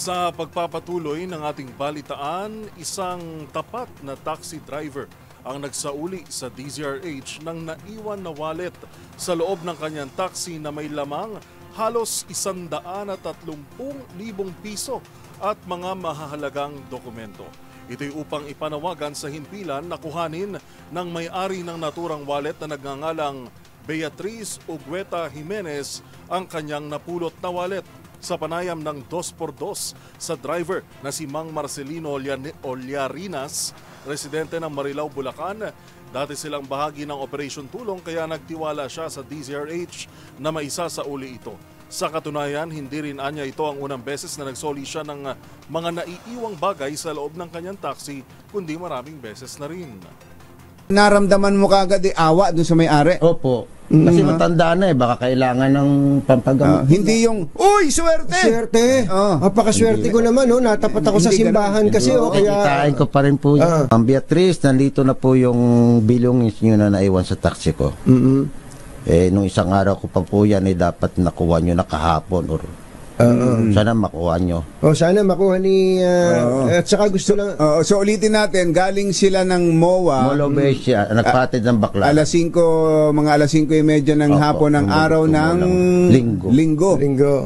Sa pagpapatuloy ng ating balitaan, isang tapat na taxi driver ang nagsauli sa DZRH ng naiwan na wallet sa loob ng kanyang taxi na may lamang halos 130,000 piso at mga mahahalagang dokumento. Ito'y upang ipanawagan sa himpilan na kuhanin ng may-ari ng naturang wallet na nagngangalang Beatriz Ugueta Jimenez ang kanyang napulot na wallet. Sa panayam ng 2x2 sa driver na si Mang Marcelino Ollarinas, residente ng Marilao, Bulacan, dati silang bahagi ng Operation Tulong kaya nagtiwala siya sa DZRH na maisa sa uli ito. Sa katunayan, hindi rin anya ito ang unang beses na nagsoli siya ng mga naiiwang bagay sa loob ng kanyang taxi, kundi maraming beses na rin. Naramdaman mo kagad awa dun sa may-ari? Opo. Kasi matanda na baka kailangan ng pampagamot. Hindi yung, uy, swerte! Swerte! Napakaswerte ko naman, natapat ako sa simbahan kasi. Kaya kitain ko pa rin po yun. Ang Beatriz, nandito na po yung bilong nyo na naiwan sa taxi ko. Nung isang araw ko pa po yan, dapat nakuha nyo na kahapon or sana makuha nyo. Sana makuha ni at saka gusto lang. So ulitin natin, galing sila ng MOA. Molo Besia, nagpatid ng bakla. Mga alas 5:30 ng hapon ng araw ng linggo.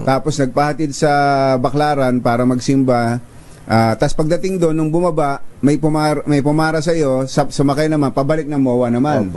Tapos nagpahatid sa Baklaran para magsimba. Tapos pagdating doon, nung bumaba, may pumara sa iyo, sumakay naman, pabalik ng MOA naman.